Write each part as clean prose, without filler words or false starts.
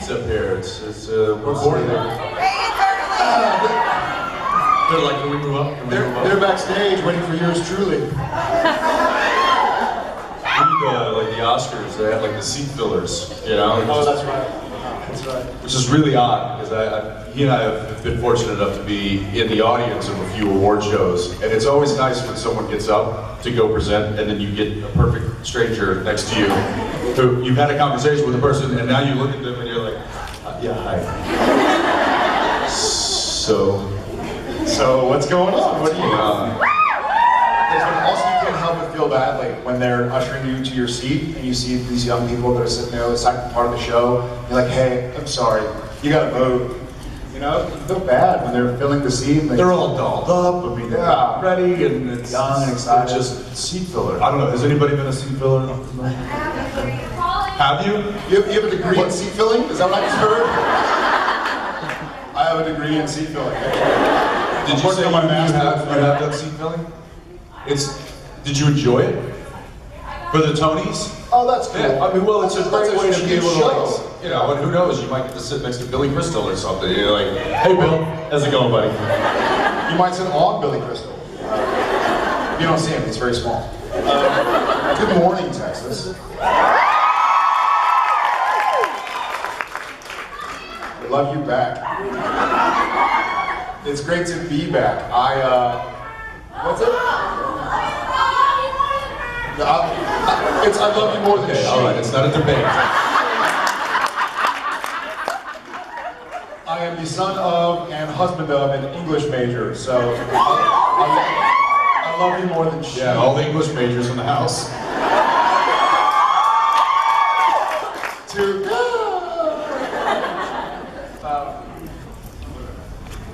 seats up here. It's recording. They're like, can we move up? They're backstage waiting for yours truly. Like the Oscars, they have like the seat fillers, you know? Oh, that's right. That's right. Which is really odd, because he and I have been fortunate enough to be in the audience of a few award shows, and it's always nice when someone gets up to go present, and then you get a perfect stranger next to you, who you've had a conversation with a person, and now you look at them and you're like, yeah, hi. So what's going on? What do you also, you can't help but feel bad, like when they're ushering you to your seat and you see these young people that are sitting there, the second part of the show. You're like, hey, I'm sorry, you gotta vote. You know, you feel bad when they're filling the seat. Like, they're all dolled up. I mean, they're ready, and it's young and excited. Just seat filler. I don't know. Has anybody been a seat filler? Have you? You have a degree in seat filling? Is that what I just heard? I have a degree in seat filling. Did you say you have done seat filling? Did you enjoy it? For the Tonys? Oh, that's cool. Yeah, I mean, well, it's a great way to be able to, show. you know, and who knows, you might get to sit next to Billy Crystal or something. You're like, hey Bill, how's it going, buddy? You might sit on Billy Crystal. You don't see him, he's very small. Good morning, Texas. We love you back. It's great to be back. What's it? I love you more than she. All right, it's not a debate. I am the son of and husband of an English major, so I love you more than she. Yeah, all the English majors in the house.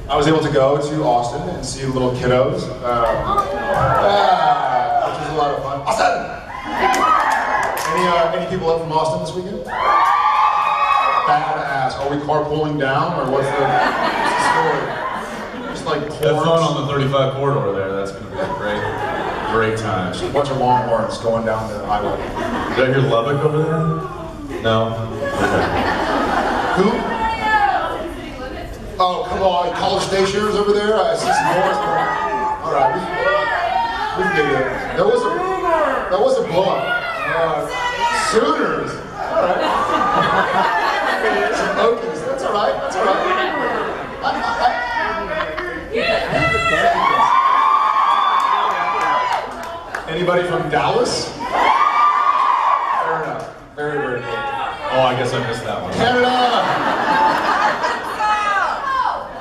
I was able to go to Austin and see little kiddos, which was a lot of fun. Austin! Any people up from Austin this weekend? Badass. Are we carpooling down, or what's the story? Just like Have fun on the 35 corridor there. That's going to be a great time. Just a bunch of longhorns going down the highway. Did I hear Lubbock over there? No? Okay. Who? Oh, come on, College Stationers over there? I see some noise. All right, we can get it. That was a blow up. Sooners. All right. Some Okies. That's all right. That's all right. Anybody from Dallas? Fair enough. Very, very good. Oh, I guess I missed that one. Canada!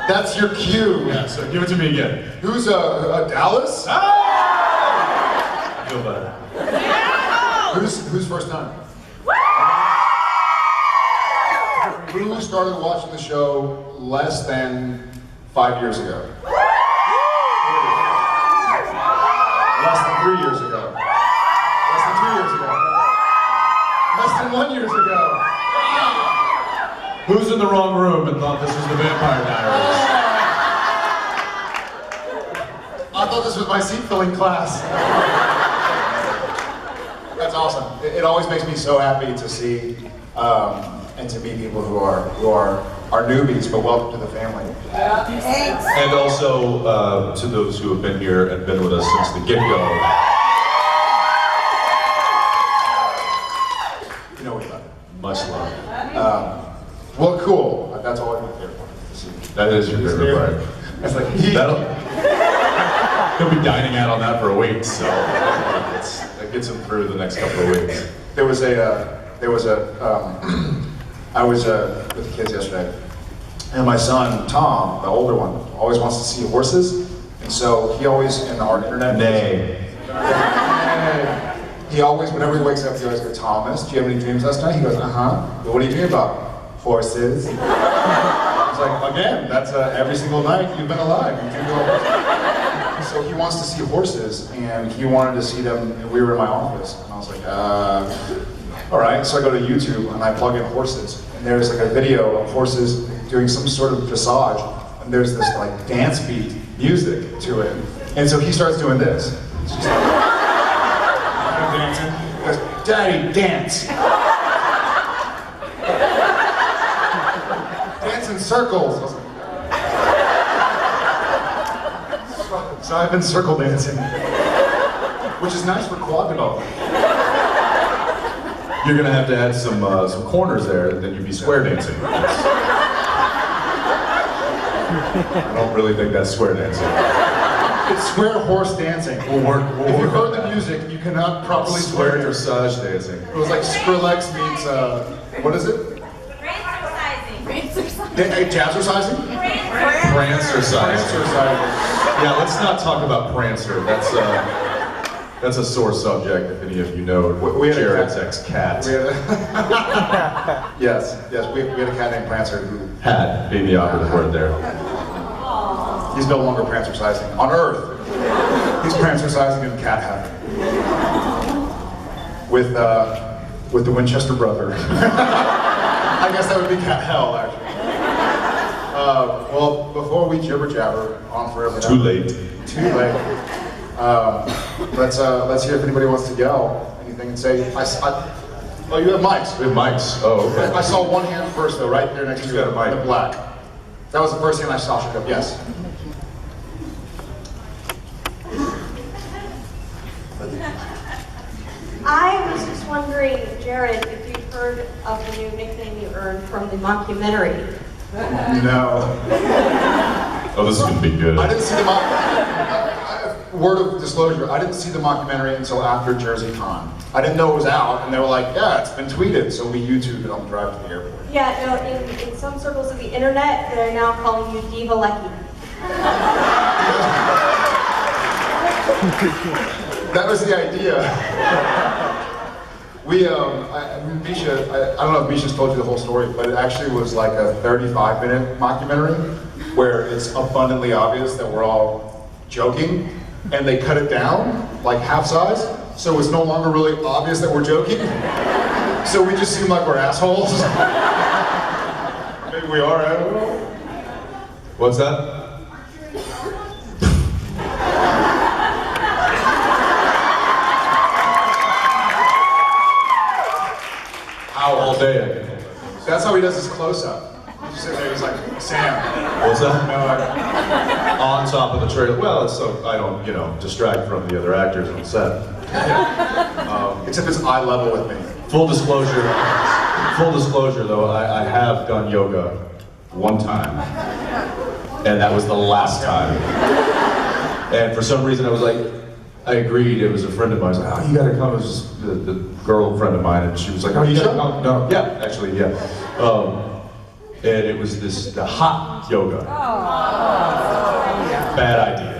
That's your cue. Yeah, so give it to me again. Who's a Dallas? I feel better. Who's first time? Who started watching the show less than 5 years ago? Less than 3 years ago. Less than 2 years ago. Less than 1 year ago. Who's in the wrong room and thought this was the Vampire Diaries? I thought this was my seat filling class. That's awesome. It always makes me so happy to see and to meet people who are newbies, but welcome to the family. Thanks. And also to those who have been here and been with us since the get-go. You know we love it. Much love. Well, cool. That's always my favorite part. That is your favorite part. It's like He'll be dining out on that for a week, so that gets him through the next couple of weeks. I was with the kids yesterday, and my son Tom, the older one, always wants to see horses, and so he always in our internet. He always, whenever he wakes up, he always goes, Thomas, do you have any dreams last night? He goes, But what do you dream about? Horses. I was like, again, that's every single night you've been alive. You dream about horses. So he wants to see horses, and he wanted to see them, and we were in my office, and I was like, all right. So I go to YouTube, and I plug in horses, and there's like a video of horses doing some sort of dressage, and there's this like dance beat music to it, and so he starts doing this. It's just like, dancing. He goes, Daddy, dance. circles. I was like, so I've been circle dancing, which is nice for quad development. You're gonna have to add some corners there, and then you'd be square dancing. I don't really think that's square dancing. It's square horse dancing. We'll work If you heard on the that. music, you cannot properly Square square dance. dressage dancing. It was like Skrillex meets, what is it? Jazzercising? Prancercising. Prancercising. Yeah, let's not talk about Prancer. That's a sore subject. If any of you know We had a Jared's cat. ex-cat. We had a yes, we had a cat named Prancer who, Hat, baby operative word there. he's no longer prancercising on Earth. He's prancercising in cat heaven. With the Winchester brother. I guess that would be cat hell, actually. Well, before we jibber jabber on forever. Too late. Too late. Let's hear if anybody wants to yell anything and say. Oh, you have mics. We have mics. Oh, okay. I saw one hand first, though, right there next to Who's you got a mic? in the black. That was the first hand I saw. Shut up. Yes. I was just wondering, Jared, if you've heard of the new nickname you earned from the mockumentary. No. Oh, this is gonna be good. I didn't see the word of disclosure, I didn't see the mockumentary until after JerseyCon. I didn't know it was out, and they were like, yeah, it's been tweeted, so we YouTubed it on the drive to the airport. Yeah, no, in some circles of the internet, they're now calling you Diva Lecky. That was the idea. Misha, I don't know if Misha's told you the whole story, but it actually was like a 35-minute mockumentary where it's abundantly obvious that we're all joking, and they cut it down, like half size, so it's no longer really obvious that we're joking. So we just seem like we're assholes. Maybe we are, I don't know. What's that? How all day I can. That's how he does his close-up. He just sits there, he's like, Sam. What's that? No, On top of the trailer. Well, it's so I don't, distract from the other actors on set. except it's eye level with me. Full disclosure though, I have done yoga one time, and that was the last time. And for some reason I was like, I agreed, it was a friend of mine, I was like, oh, you gotta come, it was just the girl friend of mine, and she was like, oh, you gotta come, no, yeah, actually, yeah. And it was the hot yoga. Bad idea.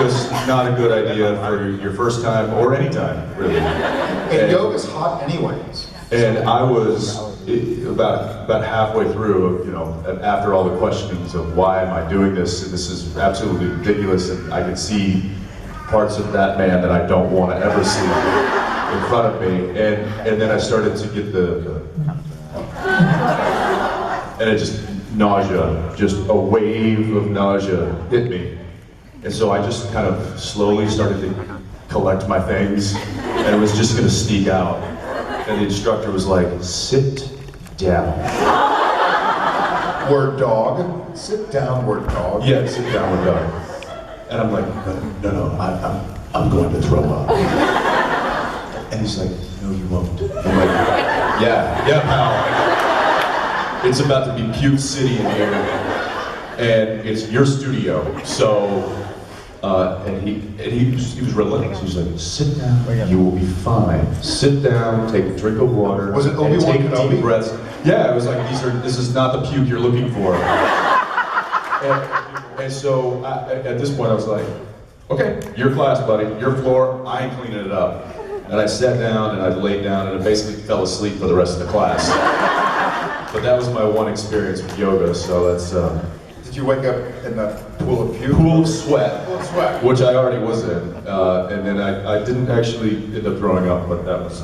Just not a good idea for your first time, or any time, really. And yoga's hot anyways. And I was about halfway through, after all the questions of why am I doing this, and this is absolutely ridiculous, and I could see parts of that man that I don't want to ever see in front of me, and then I started to get and it just nausea, just a wave of nausea hit me, and so I just kind of slowly started to collect my things, and it was just going to sneak out. And the instructor was like, sit down. Word dog. Sit down, word dog. Yeah, sit down, word dog. And I'm like, no, I'm going to throw up. And he's like, no, you won't. I'm like, yeah, pal. It's about to be puke city in here. And it's your studio, so, and he was relentless. He was like, sit down, you will be fine. Sit down, take a drink of water, Was it and Obi-Wan take Kenobi? deep breaths. Yeah, it was like, this is not the puke you're looking for. And so, at this point I was like, okay, your class, buddy, your floor, I ain't cleaning it up. And I sat down and I laid down and I basically fell asleep for the rest of the class. But that was my one experience with yoga, so that's, Did you wake up in the pool of puke? pool of sweat. Pool of sweat. Which I already was in, and then I didn't actually end up throwing up, but that was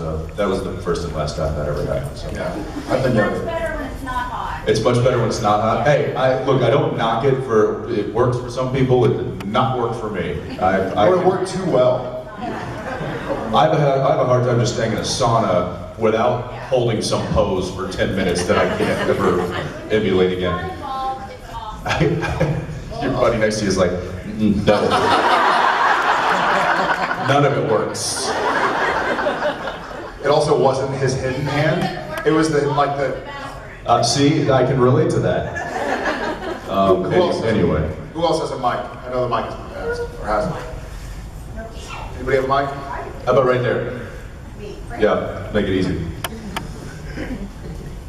the first and last time that ever happened. So. Yeah, I've been It's yoga. better when it's not hot. It's much better when it's not hot. Hey, look, I don't knock it for, it works for some people, it did not work for me. Or it worked too well. I have a hard time just staying in a sauna without holding some pose for 10 minutes that I can't ever emulate again. Your buddy next to you is like, no. None of it works. It also wasn't his hidden hand. It was the See, I can relate to that. Anyway. Who else has a mic? I know the mic has been passed, or hasn't. Anybody have a mic? How about right there? Yeah, make it easy.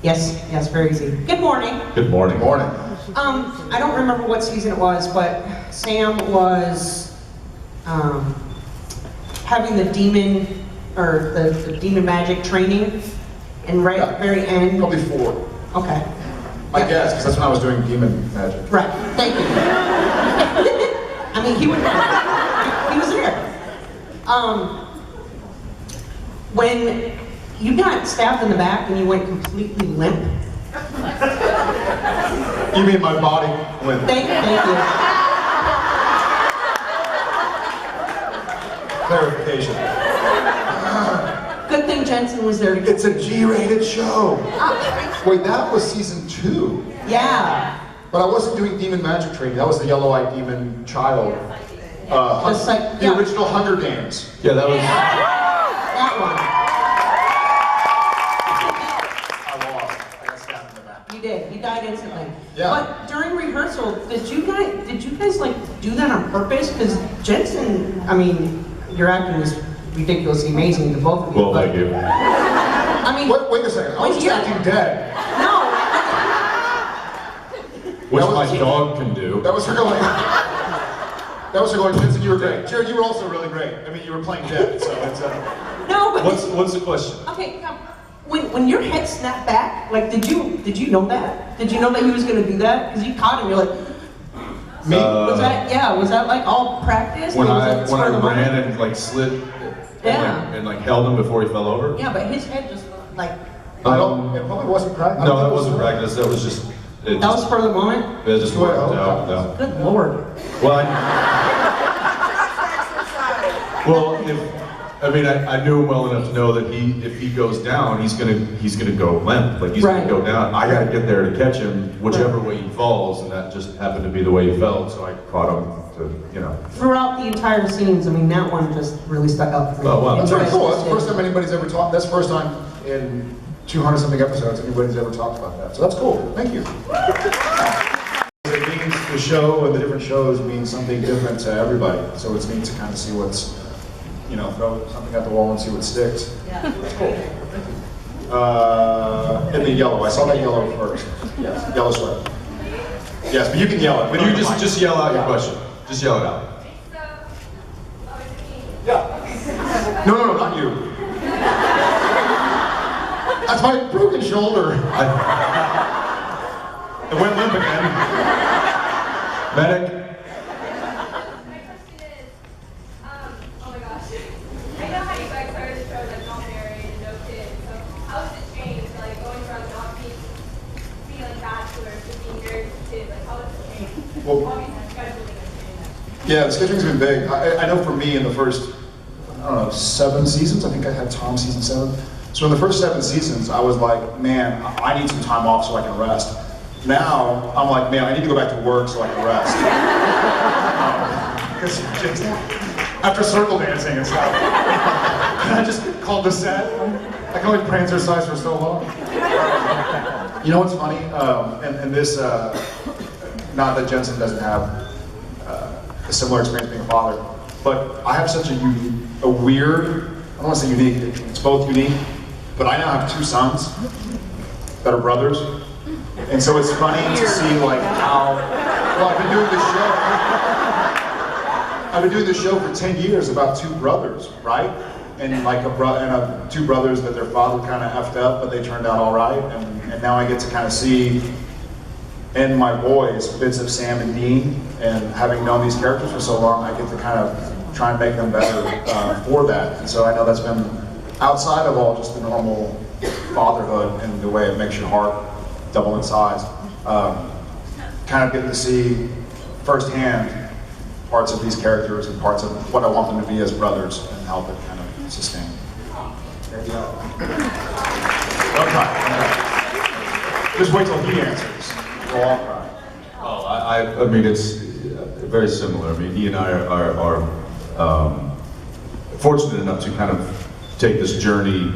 Yes, very easy. Good morning. Good morning. Good morning. I don't remember what season it was, but Sam was having the demon, or the demon magic training, and right at the very end. Probably 4. Okay. My guess, because that's when I was doing demon magic. Right. Thank you. I mean, he was there. When you got stabbed in the back and you went completely limp. You mean my body went? Thank you. Clarification. Good thing Jensen was there to get. It's a G-rated show. Wait, that was season 2. Yeah. But I wasn't doing demon magic training. That was the yellow-eyed demon child. Just like, the original Hunger Games. Yeah, that was. That one. I lost. I got stabbed in the back. You did. You died instantly. Yeah. But during rehearsal, did you guys like do that on purpose? Because Jensen, I mean, your acting is ridiculously amazing to both of you. Well, thank you. I mean, Wait a second. I was you're- acting dead. No. Which That was- my dog can do. That was her going. That was her going. Jensen, you were great. Jared, you were also really great. I mean, you were playing dead, so it's. No, but What's the question? okay. When your head snapped back, like, did you know that? Did you know that he was going to do that? Because you caught him. You're like, Me? was that like all practice? When or was I it spur of the moment? ran and like slid Yeah. and like held him before he fell over. Yeah, but his head just like. It probably wasn't practice. No, that wasn't practice. That was just. It That was for the moment. just worked out. No. Good lord. Well, I knew him well enough to know that if he goes down, he's gonna go limp. Like he's Right. gonna go down. I gotta get there to catch him, whichever way he falls, and that just happened to be the way he fell. So I caught him to, Throughout the entire scenes, I mean, that one just really stuck out for me. Oh, wow. That's Enjoyed pretty cool. That's the it. first time anybody's ever talked. That's the first time in 200-something episodes anybody's ever talked about that. So that's cool. Thank you. It means the show and the different shows mean something different to everybody. So it's neat to kind of see what's, throw something at the wall and see what sticks. Yeah. That's cool. And the yellow. I saw that yellow first. Yes. Yellow sweater. Yes, but you can yell it. But you just yell out your question. Just yell it out. Yeah. No, not you. That's my broken shoulder. It went limp again. Medic. My question is, oh my gosh. I know how you guys started the show like not married and no kids. So how has it changed, like going from not being like bachelors to being married with kids? Like how has it changed? Well- Obviously, scheduling has changed. Yeah, the scheduling's been big. I know for me in the first, 7 seasons, I think I had Tom season 7. So in the first 7 seasons, I was like, man, I need some time off so I can rest. Now, I'm like, man, I need to go back to work so I can rest. Because just after circle dancing and stuff, can I just call this set? I can only prancercise for so long. You know what's funny? And this, not that Jensen doesn't have a similar experience being a father, but I have such a weird, I don't want to say unique, it's both unique, but I now have 2 sons that are brothers. And so it's funny to see like how, well, I've been doing this show for 10 years about 2 brothers, right? And like 2 brothers that their father kind of effed up, but they turned out all right. And now I get to kind of see in my boys bits of Sam and Dean, and having known these characters for so long, I get to kind of try and make them better for that. And so I know that's been outside of all just the normal fatherhood and the way it makes your heart double in size. Kind of getting to see firsthand parts of these characters and parts of what I want them to be as brothers and help it kind of sustain. There you go. Don't cry. Just wait till he answers. We'll all cry. Oh, I I mean, it's very similar. I mean, he and I are fortunate enough to kind of take this journey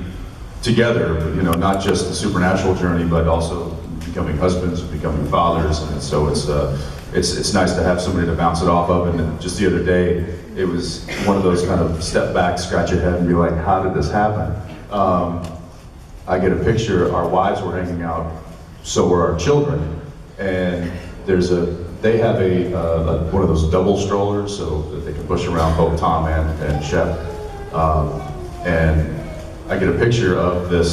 together, you know, not just the supernatural journey, but also becoming husbands, becoming fathers, and so it's nice to have somebody to bounce it off of. And then just the other day, it was one of those kind of step back, scratch your head, and be like, how did this happen? I get a picture. Our wives were hanging out, so were our children, and they have one of those double strollers, so that they can push around both Tom and Shep. And I get a picture of the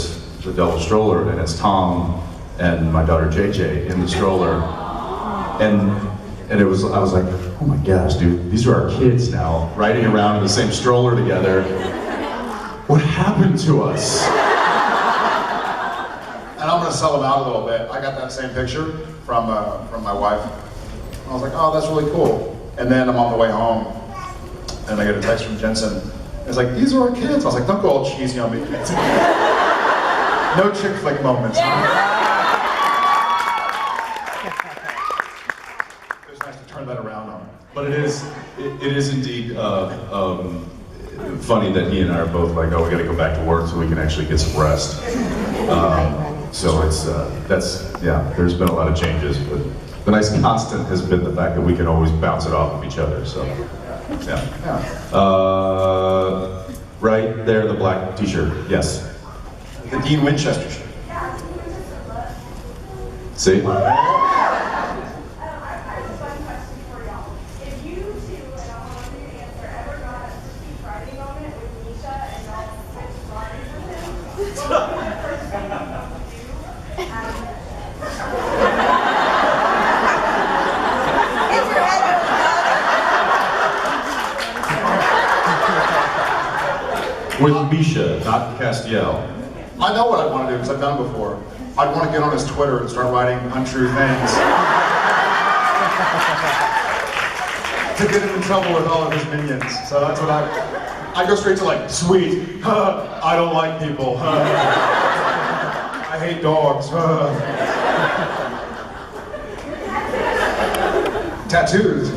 double stroller, and it's Tom and my daughter JJ in the stroller, and I was like, oh my gosh, dude, these are our kids now, riding around in the same stroller together. What happened to us? And I'm gonna sell them out a little bit. I got that same picture from my wife. I was like, oh, that's really cool. And then I'm on the way home, and I get a text from Jensen. It's like, these are our kids. I was like, don't go all cheesy on me. No chick flick moments, huh? It was nice to turn that around on. But it is indeed funny that he and I are both like, oh, we gotta go back to work so we can actually get some rest. So it's, there's been a lot of changes, but the nice constant has been the fact that we can always bounce it off of each other, so, yeah. Right there, the black t-shirt, yes. The Dean Winchester shirt. See? With Misha, not Castiel. I know what I want to do, because I've done it before. I'd want to get on his Twitter and start writing untrue things. To get him in trouble with all of his minions. So that's what I go straight to like, sweet, I don't like people, I hate dogs, Tattoos.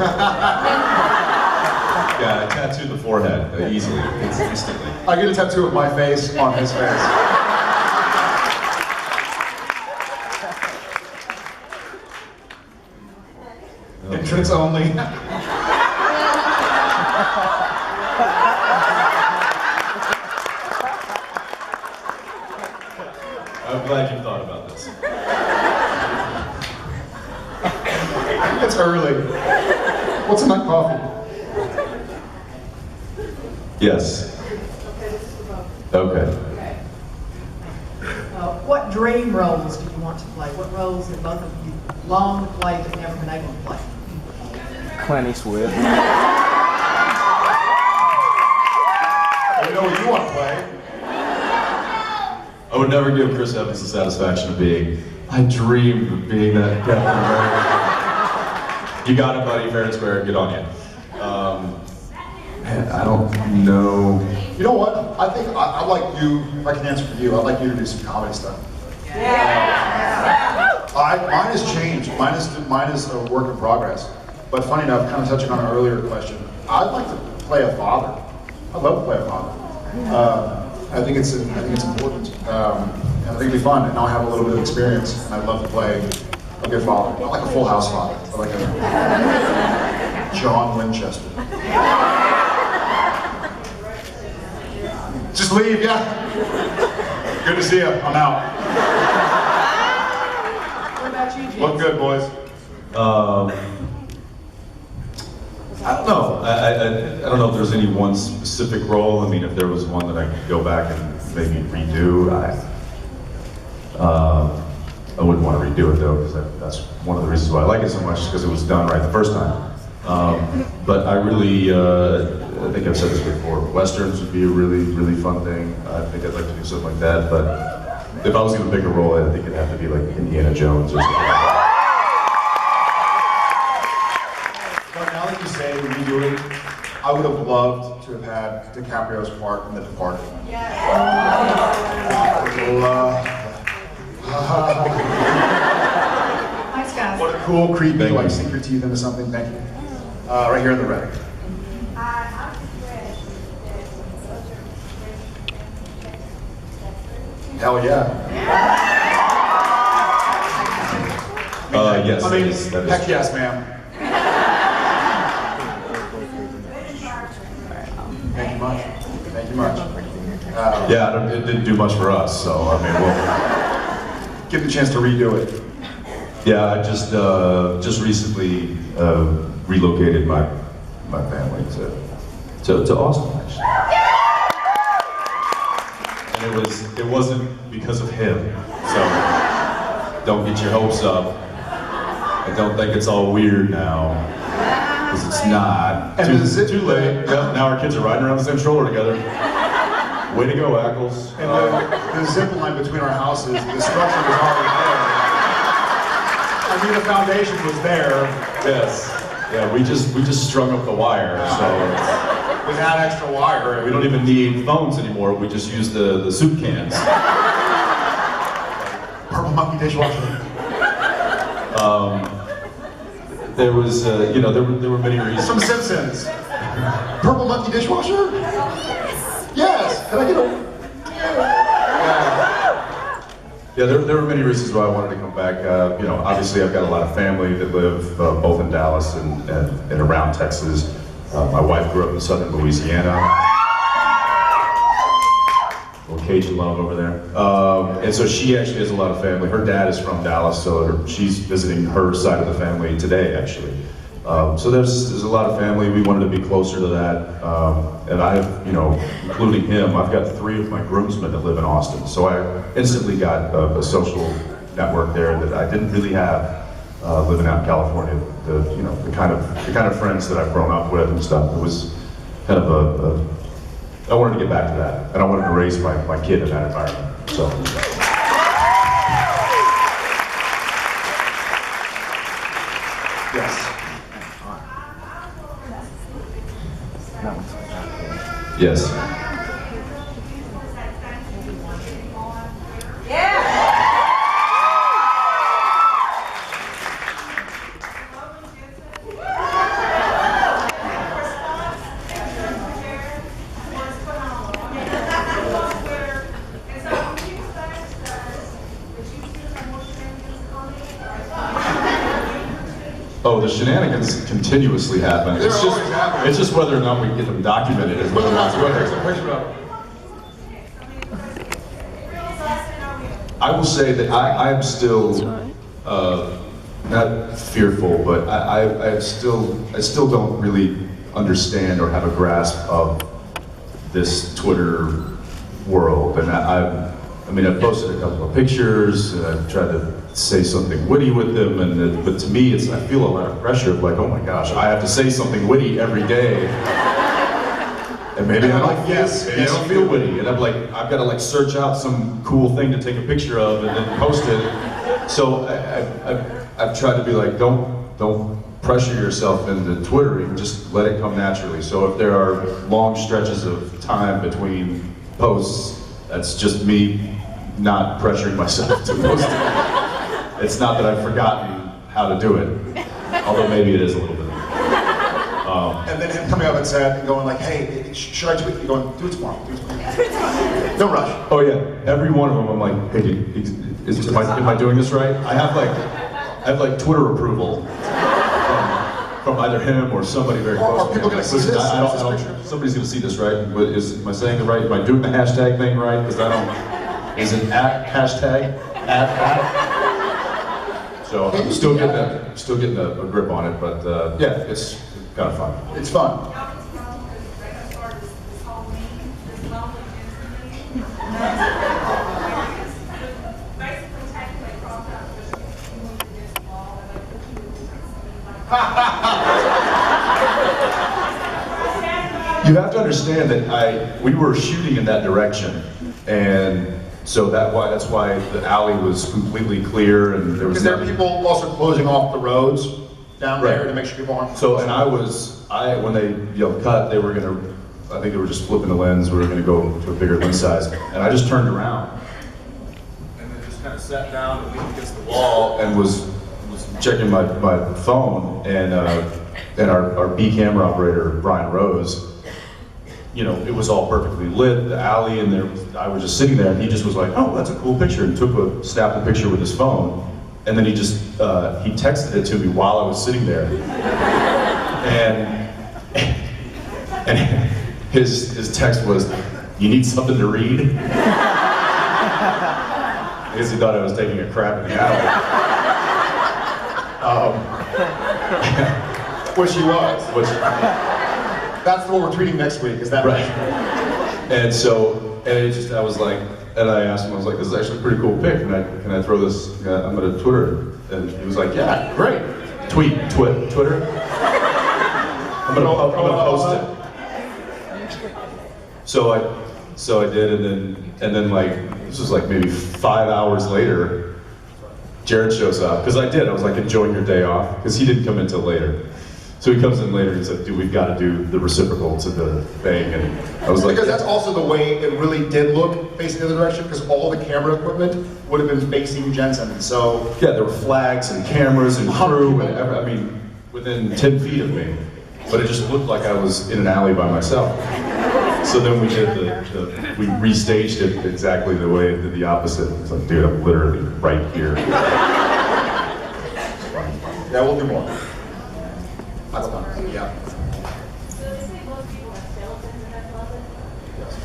Yeah, tattoo the forehead easily, instantly. I get a tattoo of my face on his face. Entrance only. I'm glad you thought about this. It's early. What's in that coffee? Yes. Okay. What dream roles do you want to play? What roles have both of you longed to play but never been able to play? Clint Eastwood. You know what you want to play? I would never give Chris Evans the satisfaction of being, I dreamed of being that Captain America. You got it, buddy, fair and square, good on you. Man, I don't know. You know what? I think I'd like you, if I can answer for you, I'd like you to do some comedy stuff. Mine has changed. Mine is a work in progress. But funny enough, kind of touching on an earlier question, I'd like to play a father. I'd love to play a father. I think it's important. And I think it'd be fun. And now I have a little bit of experience, and I'd love to play a good father. Not like a Full House father, but like a John Winchester. Just leave, yeah? Good to see you. I'm out. What about you, James? Look good, boys. I don't know. I don't know if there's any one specific role. I mean, if there was one that I could go back and maybe redo, I wouldn't want to redo it though, because that's one of the reasons why I like it so much, is because it was done right the first time. But I really, I think I've said this before, Westerns would be a really, really fun thing. I think I'd like to do something like that, but if I was going to pick a role, I think it'd have to be like Indiana Jones or something like that. But now that you say redoing, I would have loved to have had DiCaprio's part in The Departed. Thanks, guys. What a cool, creepy, Thank like you. sink your teeth into something. Thank you. Right here in the red. Hell yeah. Yes. I mean, that is- that is- heck yes, ma'am. Thank you much. Thank you much. Yeah, it didn't do much for us, so I mean, we'll. Give them a chance to redo it. Yeah, I just recently relocated my family to Austin, actually. And it wasn't because of him. So don't get your hopes up. I don't think it's all weird now, because it's not. And Too late. Yeah, now our kids are riding around the same stroller together. Way to go, Ackles. And the zip line between our houses, the structure was already there. I mean, the foundation was there. Yes. Yeah, we just strung up the wire, so We had extra wire. we don't even need phones anymore. We just use the soup cans. Purple monkey dishwasher. There was, there were many reasons. From Simpsons. Purple monkey dishwasher? Yes. Can I get a? Yeah, there were many reasons why I wanted to come back. Obviously I've got a lot of family that live both in Dallas and around Texas. My wife grew up in southern Louisiana. A little Cajun love over there. And so she actually has a lot of family. Her dad is from Dallas, so she's visiting her side of the family today, actually. So there's a lot of family. We wanted to be closer to that. And I have, including him, I've got 3 of my groomsmen that live in Austin. So I instantly got a social network there that I didn't really have living out in California. The kind of friends that I've grown up with and stuff. It was kind of I wanted to get back to that, and I wanted to raise my kid in that environment. So. Yes. Yes. Oh, the shenanigans continuously happen. They're always happening. It's just whether or not we can get them documented. Is Whether or not whether- takes a picture of it. I will say that I'm still not fearful, but I still don't really understand or have a grasp of this Twitter world. And I posted a couple of pictures and I've tried to say something witty with them, but to me, I feel a lot of pressure of like, oh my gosh, I have to say something witty every day. And maybe I don't, Yes, maybe I don't feel witty, and I've got to search out some cool thing to take a picture of and then post it. So I've tried to be like, don't pressure yourself into Twittering, just let it come naturally. So if there are long stretches of time between posts, that's just me not pressuring myself to post it. It's not that I've forgotten how to do it, although maybe it is a little bit. And then him coming up and saying, going like, hey, should I tweet? You're going, do it tomorrow. Do it tomorrow. Don't rush. Oh yeah, every one of them I'm like, hey, am I doing this right? I have Twitter approval from either him or somebody very close. Are people gonna see Listen, this? I don't, somebody's gonna see this, right? Am I saying it right? Am I doing the hashtag thing right? Because I don't. Is it hashtag? So I'm still getting a grip on it, but yeah, it's kind of fun. It's fun. You have to understand that we were shooting in that direction, and so that's why the alley was completely clear, and there was Because there are nothing- people also closing off the roads down there Right. to make sure people aren't. So, and when they yelled cut, I think they were just flipping the lens, we were gonna go to a bigger lens size, and I just turned around, and then just kind of sat down and leaned against the wall, and was checking my phone, and our B camera operator, Brian Rose, you know, it was all perfectly lit, the alley, and I was just sitting there, and he just was like, oh, that's a cool picture, and snapped a picture with his phone, and then he texted it to me while I was sitting there, and his text was, you need something to read? I guess he thought I was taking a crap in the alley. Which he was. That's what we're tweeting next week, is that right? And I was like, and I asked him, I was like, this is actually a pretty cool pic. Can I throw this? I'm gonna Twitter it. And he was like, yeah, great. Twitter. I'm gonna post it. So I did, and then like this was like maybe 5 hours later, Jared shows up because I was like enjoying your day off because he didn't come in till later. So he comes in later and he's like, dude, we've got to do the reciprocal to the thing, and I was like, because that's also the way it really did look facing the other direction, because all the camera equipment would have been facing Jensen, and so yeah, there were flags and cameras and crew and I mean within 10 feet of me, but it just looked like I was in an alley by myself. So then we did we restaged it exactly the way, the opposite. It's like, dude, I'm literally right here. Yeah, we'll do more. That's fun. Yeah. So they say most people have skeletons in their closet.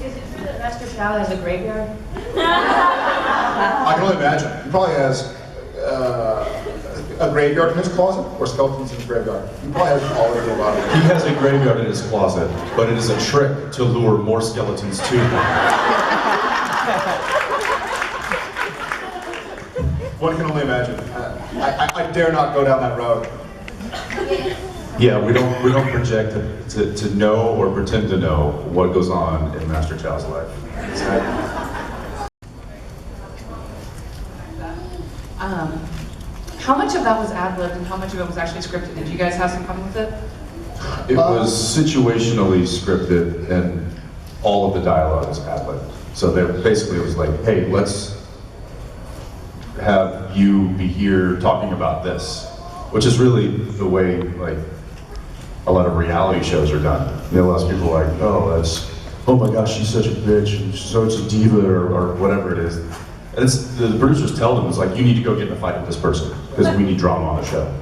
Is it true that Master Chow has a graveyard? I can only imagine. He probably has a graveyard in his closet, or skeletons in his graveyard. He probably has all of the above. He has a graveyard in his closet, but it is a trick to lure more skeletons to him. One can only imagine. I dare not go down that road. Yeah, we don't project to know or pretend to know what goes on in Master Chow's life. How much of that was ad-libbed and how much of it was actually scripted? Did you guys have some fun with it? It was situationally scripted, and all of the dialogue was ad-libbed. So basically it was like, hey, let's have you be here talking about this, which is really the way like a lot of reality shows are done. You know, a lot of people are like, oh my gosh, she's such a bitch, and she's such a diva, or whatever it is. And the producers tell them, it's like, you need to go get in a fight with this person, because we need drama on the show.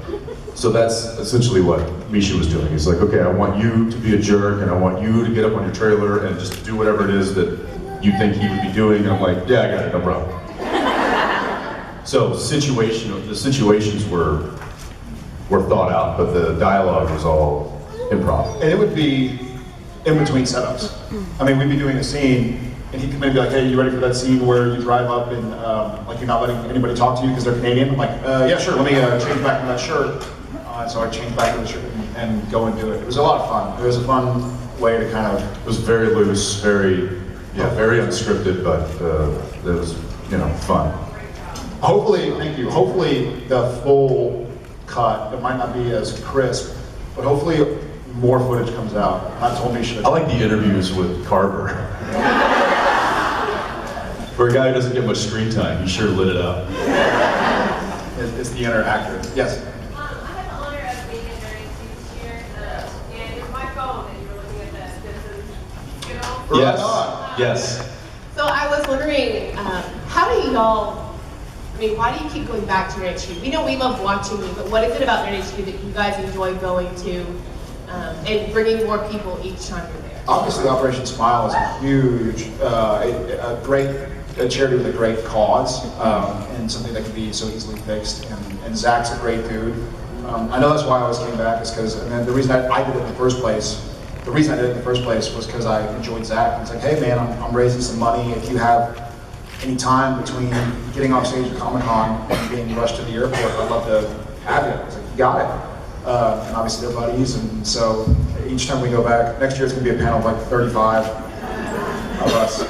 So that's essentially what Misha was doing. He's like, okay, I want you to be a jerk, and I want you to get up on your trailer and just do whatever it is that you think he would be doing. And I'm like, yeah, I got it, no problem. So the situations were thought out, but the dialogue was all improv. And it would be in between setups. I mean, we'd be doing a scene, and he'd come in and be like, hey, you ready for that scene where you drive up and like you're not letting anybody talk to you because they're Canadian? I'm like, yeah, sure, let me change back to that shirt. So I changed back to the shirt and go and do it. It was a lot of fun. It was a fun way to kind of... It was very loose, very unscripted, but it was, fun. Hopefully, thank you. Hopefully the full cut, it might not be as crisp, but hopefully more footage comes out. Not told me should. I like the interviews with Carver. For a guy who doesn't get much screen time, he sure lit it up. It's the inner actor. Yes? I had the honor of being in during Cifi's year, and it's my phone that you were looking at that. Yes. Yes. So I was wondering, how do y'all, why do you keep going back to Nerd HQ? We know we love watching you, but what is it about Nerd HQ that you guys enjoy going to and bringing more people each time you're there? Obviously, Operation Smile is a huge, a charity with a great cause, and something that can be so easily fixed. And Zach's a great dude. I know that's why I always came back, is because, and then the reason I did it in the first place, was because I enjoyed Zach. It's like, hey man, I'm raising some money. If you have any time between getting off stage at Comic-Con and being rushed to the airport, I'd love to have you. I was like, you got it. And obviously they're buddies, and so each time we go back, next year it's going to be a panel of like 35 of us.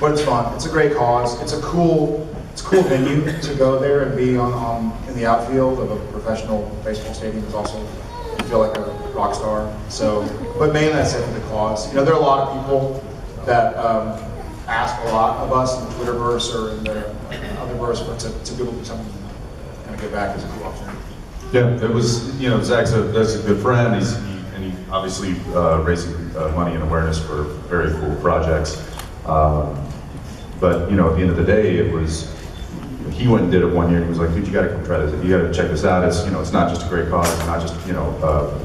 But it's fun. It's a great cause. It's a cool venue to go there and be on in the outfield of a professional baseball stadium. Is also, you feel like a rock star. So, but mainly that's it for the cause. There are a lot of people that ask a lot of us in the Twitterverse or in the other verse, but to be able to do something kind of get back is a cool opportunity. Yeah, it was, you know, that's a good friend. And he obviously raising money and awareness for very cool projects. But, you know, at the end of the day, it was, he went and did it one year and he was like, dude, you gotta come try this. You gotta check this out. It's, you know, it's not just a great cause, it's not just, you know,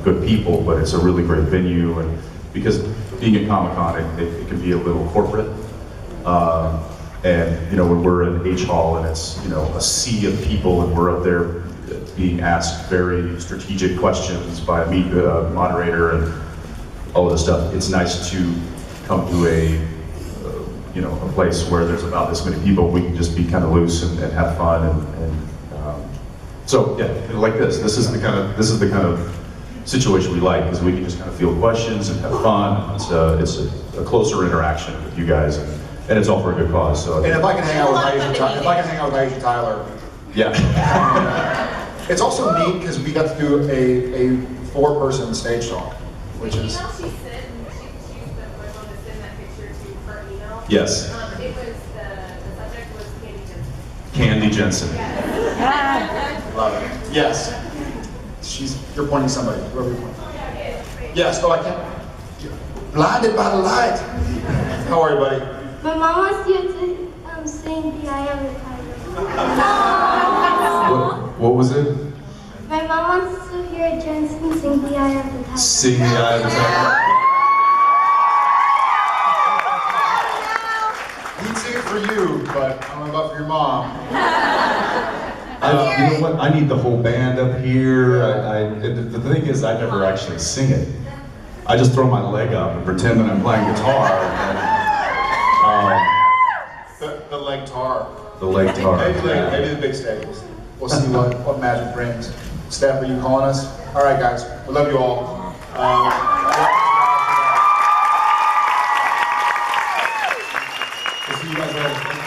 good people, but it's a really great venue. And because being at Comic-Con, it can be a little corporate. And, you know, when we're in H Hall and it's, you know, a sea of people and we're up there being asked very strategic questions by a moderator and all of this stuff, it's nice to come to a, you know, a place where there's about this many people, we can just be kind of loose and have fun so yeah, like this is the kind of situation we like, because we can just kind of field questions and have fun. It's a closer interaction with you guys, and it's all for a good cause. So And if I can hang out with Aisha Tyler, yeah. it's also neat because we got to do a 4-person stage talk, which is. The email she sent, she was the first one to send that picture to her email. Yes. It was the subject was Candy Jensen. Love it. Yes. You're pointing at somebody, whoever you're pointing. Yes, oh, I can't. Blinded by the light. How are you, buddy? My mom wants you to sing the I Am the Tiger. What was it? My mom wants to hear Jensen sing the I Am the Tiger. Sing the Eye of the Tiger. He'd sing it for you, but I don't know about for your mom. You know what? I need the whole band up here. The thing is, I never actually sing it. I just throw my leg up and pretend that I'm playing guitar. The leg tar. The leg tar. Maybe the big stages. We'll see what magic brings. Steph, are you calling us? All right, guys. We love you all. We'll see you guys later.